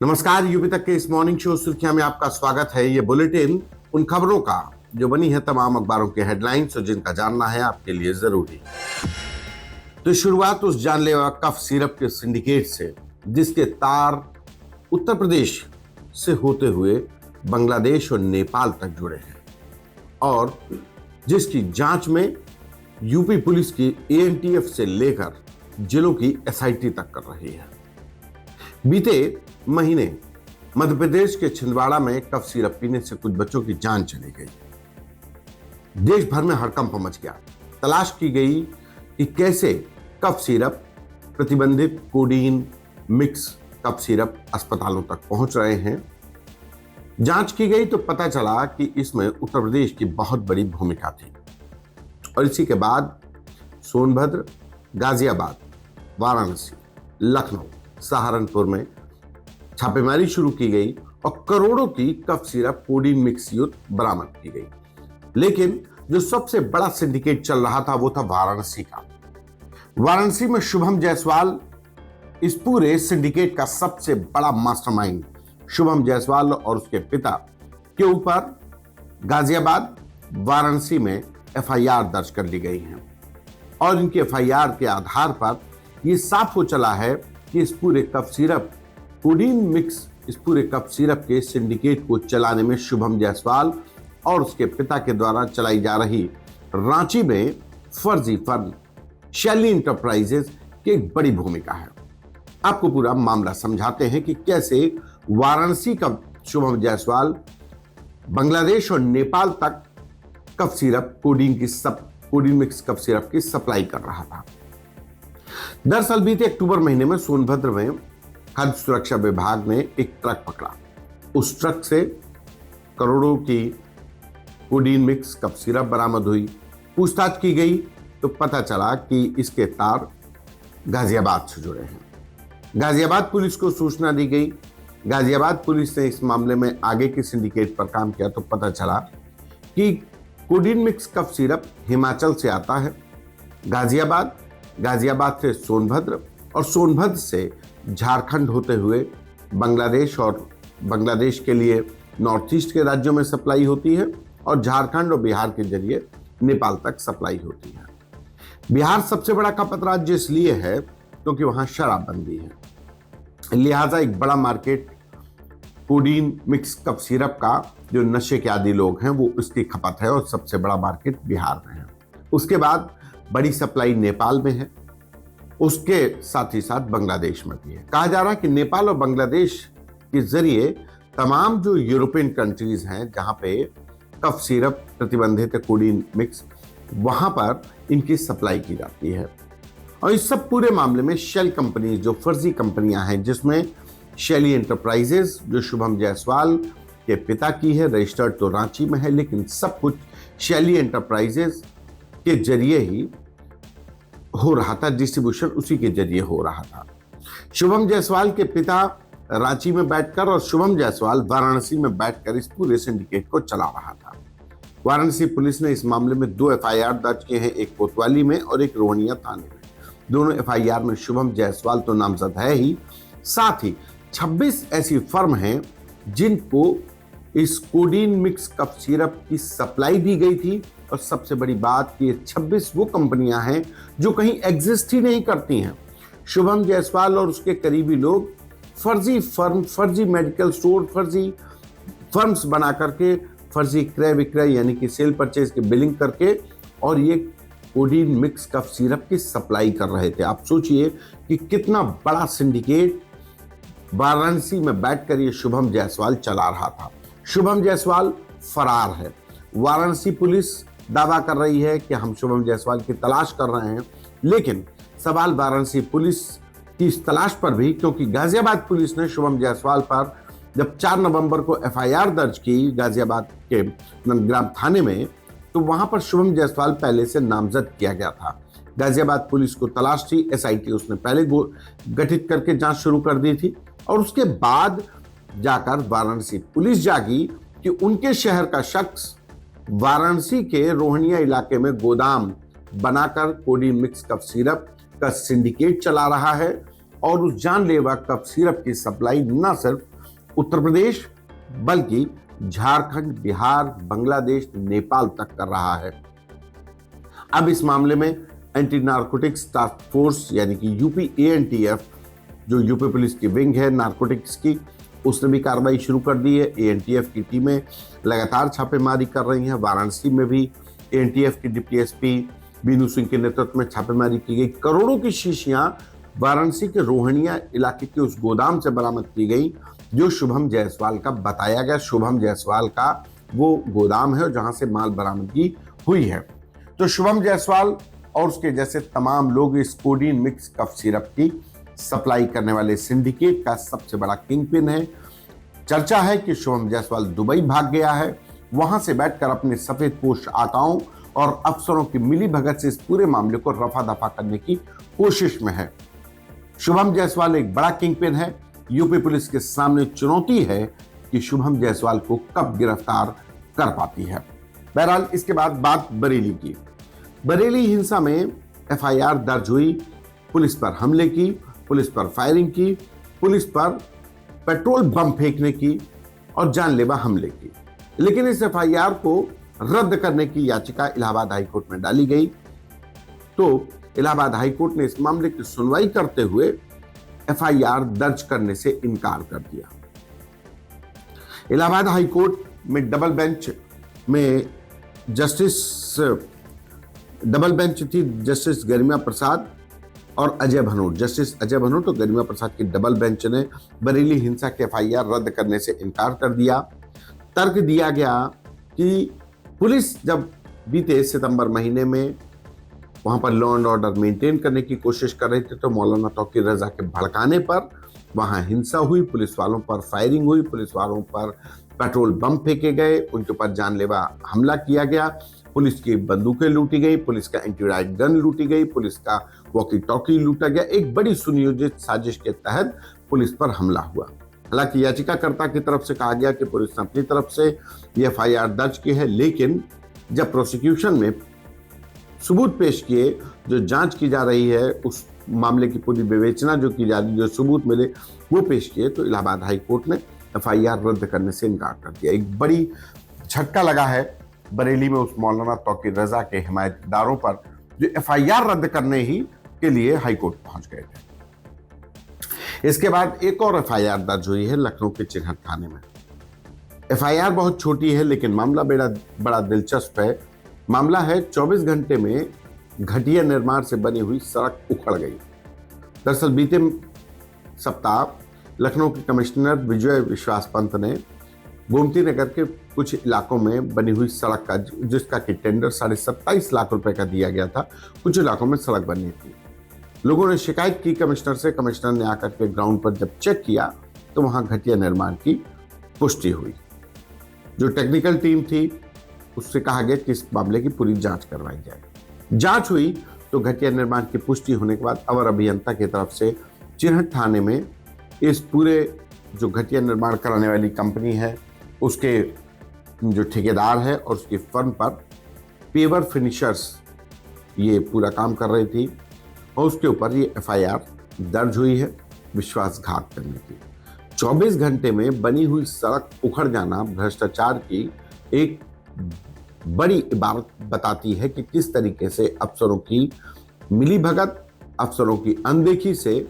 नमस्कार। यूपी तक के इस मॉर्निंग शो सुर्खियां में आपका स्वागत है। ये बुलेटिन उन खबरों का जो बनी है तमाम अखबारों के हेडलाइंस और जिनका जानना है आपके लिए जरूरी। तो शुरुआत उस जानलेवा कफ सिरप के सिंडिकेट से जिसके तार उत्तर प्रदेश से होते हुए बांग्लादेश और नेपाल तक जुड़े हैं और जिसकी जांच में यूपी पुलिस की एएनटीएफ से लेकर जिलों की एसआईटी तक कर रही है। बीते महीने मध्य प्रदेश के छिंदवाड़ा में कफ सिरप पीने से कुछ बच्चों की जान चली गई। देश भर में हड़कंप मच गया। तलाश की गई कि कैसे कफ सिरप, प्रतिबंधित कोडीन मिक्स कफ सिरप अस्पतालों तक पहुंच रहे हैं। जांच की गई तो पता चला कि इसमें उत्तर प्रदेश की बहुत बड़ी भूमिका थी और इसी के बाद सोनभद्र, गाजियाबाद, वाराणसी, लखनऊ, सहारनपुर में छापेमारी शुरू की गई और करोड़ों की कफ सिरप कोडीन मिक्स युक्त बरामद की गई। लेकिन जो सबसे बड़ा सिंडिकेट चल रहा था वो था वाराणसी का। वाराणसी में शुभम जायसवाल इस पूरे सिंडिकेट का सबसे बड़ा मास्टरमाइंड। शुभम जायसवाल और उसके पिता के ऊपर गाजियाबाद, वाराणसी में एफआईआर दर्ज कर ली गई है और इनके एफआईआर के आधार पर यह साफ हो चला है कि इस पूरे कफ सिरप कोडीन मिक्स, इस पूरे कफ सिरप के सिंडिकेट को चलाने में शुभम जायसवाल और उसके पिता के द्वारा चलाई जा रही रांची में फर्जी फर्म शैली इंटरप्राइजेज की एक बड़ी भूमिका है। आपको पूरा मामला समझाते हैं कि कैसे वाराणसी का शुभम जायसवाल बांग्लादेश और नेपाल तक cough syrup codeine mix cough syrup की सप्लाई कर रहा था। दरअसल बीते अक्टूबर महीने में सोनभद्र में खाद्य सुरक्षा विभाग ने एक ट्रक पकड़ा। उस ट्रक से करोड़ों की कोडीन मिक्स कफ सिरप बरामद हुई। पूछताछ की गई तो पता चला कि इसके तार गाजियाबाद से जुड़े हैं। गाजियाबाद पुलिस को सूचना दी गई। गाजियाबाद पुलिस ने इस मामले में आगे के सिंडिकेट पर काम किया तो पता चला कि codeine mix cough syrup Himachal से आता है, गाजियाबाद से सोनभद्र और सोनभद्र से झारखंड होते हुए बांग्लादेश और बांग्लादेश के लिए नॉर्थ ईस्ट के राज्यों में सप्लाई होती है और झारखंड और बिहार के जरिए नेपाल तक सप्लाई होती है। बिहार सबसे बड़ा खपत राज्य इसलिए है क्योंकि वहां शराबबंदी है, लिहाजा एक बड़ा market codeine mix cough syrup का जो नशे के आदी लोग हैं वो उसकी खपत है और सबसे बड़ा मार्केट बिहार में है। उसके बाद बड़ी सप्लाई नेपाल में है, उसके साथ ही साथ बांग्लादेश में भी है। कहा जा रहा है कि नेपाल और बांग्लादेश के जरिए तमाम जो यूरोपियन कंट्रीज हैं जहां पे कफ सिरप प्रतिबंधित कोडीन मिक्स, वहां पर इनकी सप्लाई की जाती है। और इस सब पूरे मामले में शेल कंपनी, जो फर्जी कंपनियां हैं, जिसमें शैली एंटरप्राइजेज जो शुभम जायसवाल के पिता की है, रजिस्टर्ड तो रांची में है, लेकिन सब कुछ शैली एंटरप्राइजेज के जरिए ही हो रहा था, डिस्ट्रीब्यूशन उसी के जरिए हो रहा था। शुभम जायसवाल के पिता रांची में बैठकर और शुभम जायसवाल वाराणसी में बैठकर इस पूरे सिंडिकेट को चला रहा था। वाराणसी पुलिस ने इस मामले में 2 एफआईआर दर्ज किए हैं, एक कोतवाली में और एक रोहनिया थाने में। दोनों एफआईआर में शुभम जायसवाल तो नामजद है ही, साथ ही 26 ऐसी फर्म हैं जिनको इस कोडीन मिक्स कफ सिरप की सप्लाई दी गई थी। और सबसे बड़ी बात कि 26 वो कंपनियां हैं जो कहीं एग्जिस्ट ही नहीं करती हैं। शुभम जायसवाल और उसके करीबी लोग फर्जी फर्म, फर्जी मेडिकल स्टोर, फर्जी फर्म्स बना करके फर्जी क्रय विक्रय यानी कि सेल परचेज की बिलिंग करके और ये कोडीन मिक्स कफ सिरप की सप्लाई कर रहे थे। आप सोचिए कि कितना बड़ा सिंडिकेट वाराणसी में बैठकर ये शुभम जायसवाल चला रहा था। शुभम जायसवाल फरार है। वाराणसी पुलिस दावा कर रही है कि हम शुभम जायसवाल की तलाश कर रहे हैं, लेकिन सवाल वाराणसी पुलिस की इस तलाश पर भी, क्योंकि गाजियाबाद पुलिस ने शुभम जायसवाल पर जब 4 नवंबर को एफआईआर दर्ज की गाजियाबाद के नंदग्राम थाने में, तो वहां पर शुभम जायसवाल पहले से नामजद किया गया था। गाजियाबाद पुलिस को तलाश थी, एसआईटी उसने पहले गठित करके जांच शुरू कर दी थी और उसके बाद जाकर वाराणसी पुलिस जागी कि उनके शहर का शख्स वाराणसी के रोहनिया इलाके में गोदाम बनाकर कोडीन मिक्स कफ सिरप का सिंडिकेट चला रहा है और उस जानलेवा कफ सिरप की सप्लाई न सिर्फ उत्तर प्रदेश बल्कि झारखंड, बिहार, बांग्लादेश, नेपाल तक कर रहा है। अब इस मामले में एंटी नारकोटिक्स टास्क फोर्स यानी कि यूपी एएनटीएफ, जो यूपी पुलिस की विंग है नारकोटिक्स की, उसने भी कार्रवाई शुरू कर दी है। एएनटीएफ की टीमें लगातार छापेमारी कर रही हैं। वाराणसी में भी एएनटीएफ की डिप्टी एसपी बीनू सिंह के नेतृत्व में छापेमारी की गई। करोड़ों की शीशियां वाराणसी के रोहनिया इलाके के उस गोदाम से बरामद की गई जो शुभम जायसवाल का बताया गया। शुभम जायसवाल का वो गोदाम है जहां से माल बरामदगी हुई है। तो शुभम जायसवाल और उसके जैसे तमाम लोग इस कोडीन मिक्स कफ सिरप की सप्लाई करने वाले सिंडिकेट का सबसे बड़ा किंगपिन है। चर्चा है कि शुभम जायसवाल दुबई भाग गया है, वहां से बैठकर अपने सफेद पोश आकाओं और अफसरों की मिलीभगत से इस पूरे मामले को रफा दफा करने की कोशिश में है। शुभम जायसवाल एक बड़ा किंगपिन है। यूपी पुलिस के सामने चुनौती है कि शुभम जायसवाल को कब गिरफ्तार कर पाती है। बहरहाल इसके बाद बात बरेली की। बरेली हिंसा में एफआईआर दर्ज हुई। पुलिस पर हमले की, पुलिस पर फायरिंग की, पुलिस पर पेट्रोल बम फेंकने की और जानलेवा हमले की। लेकिन इस एफआईआर को रद्द करने की याचिका इलाहाबाद हाईकोर्ट में डाली गई। तो इलाहाबाद हाईकोर्ट ने इस मामले की सुनवाई करते हुए एफआईआर दर्ज करने से इनकार कर दिया। इलाहाबाद हाईकोर्ट में डबल बेंच थी जस्टिस गरिमा प्रसाद और अजय भनोट। जस्टिस अजय भनोट और गरिमा प्रसाद की डबल बेंच ने बरेली हिंसा के एफआईआर रद्द करने से इनकार कर दिया। तर्क दिया गया कि पुलिस जब बीते सितंबर महीने में वहां पर लॉ एंड ऑर्डर मेंटेन करने की कोशिश कर रहे थे तो मौलाना तौकीर रजा के भड़काने पर वहां हिंसा हुई, पुलिस वालों पर फायरिंग हुई, पुलिस वालों पर पेट्रोल बम फेंके गए, उनके ऊपर जानलेवा हमला किया गया, पुलिस की बंदूकें लूटी गई, पुलिस का एंटीराइट गन लूटी गई, पुलिस का वॉकी टॉकी लूटा गया। एक बड़ी सुनियोजित साजिश के तहत पुलिस पर हमला हुआ। हालांकि याचिकाकर्ता की तरफ से कहा गया कि पुलिस ने अपनी तरफ से ये एफआईआर दर्ज की है, लेकिन जब प्रोसिक्यूशन में सबूत पेश किए, जो जांच की जा रही है, उस मामले की पूरी विवेचना जो की जा रही है, जो सबूत मिले वो पेश किए, तो इलाहाबाद हाई कोर्ट ने एफआईआर रद्द करने से इनकार कर दिया। एक बड़ी झटका लगा है बरेली में उस मौलाना तौकीर रजा के हिमायतदारों पर जो एफआईआर रद्द करने ही के लिए हाईकोर्ट पहुंच गए थे। इसके बाद एक और एफआईआर दर्ज हुई है लखनऊ के चिन्हट थाने में। एफआईआर बहुत छोटी है लेकिन मामला बड़ा दिलचस्प है। मामला है 24 घंटे में घटिया निर्माण से बनी हुई सड़क उखड़ गई। दरअसल बीते सप्ताह लखनऊ के कमिश्नर विजय विश्वास पंत ने गोमती नगर के कुछ इलाकों में बनी हुई सड़क का, जिसका कि टेंडर 27.5 लाख रुपए का दिया गया था, कुछ इलाकों में सड़क बनी थी। लोगों ने शिकायत की कमिश्नर से। कमिश्नर ने आकर के ग्राउंड पर जब चेक किया तो वहां घटिया निर्माण की पुष्टि हुई। जो टेक्निकल टीम थी उससे कहा गया कि इस मामले की पूरी जांच करवाई जाए। जांच हुई तो घटिया निर्माण की पुष्टि होने के बाद अवर अभियंता की तरफ से चिन्हट थाने में इस पूरे जो घटिया निर्माण कराने वाली कंपनी है, उसके जो ठेकेदार है और उसकी फर्म पर पेवर फिनिशर्स ये पूरा काम कर रही थी और उसके ऊपर ये एफआईआर दर्ज हुई है विश्वासघात करने की। 24 घंटे में बनी हुई सड़क उखड़ जाना भ्रष्टाचार की एक बड़ी इबारत बताती है कि किस तरीके से अफसरों की मिलीभगत, अफसरों की अनदेखी से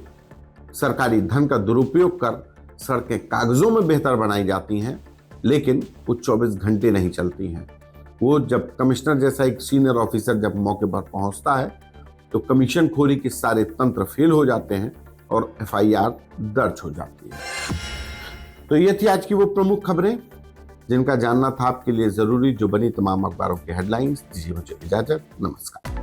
सरकारी धन का दुरुपयोग कर सड़कें कागजों में बेहतर बनाई जाती हैं, लेकिन वो 24 घंटे नहीं चलती हैं। वो जब कमिश्नर जैसा एक सीनियर ऑफिसर जब मौके पर पहुंचता है तो कमीशन खोरी के सारे तंत्र फेल हो जाते हैं और एफआईआर दर्ज हो जाती है। तो ये थी आज की वो प्रमुख खबरें जिनका जानना था आपके लिए जरूरी, जो बनी तमाम अखबारों के हेडलाइंस। दीजिए मुझे इजाजत, नमस्कार।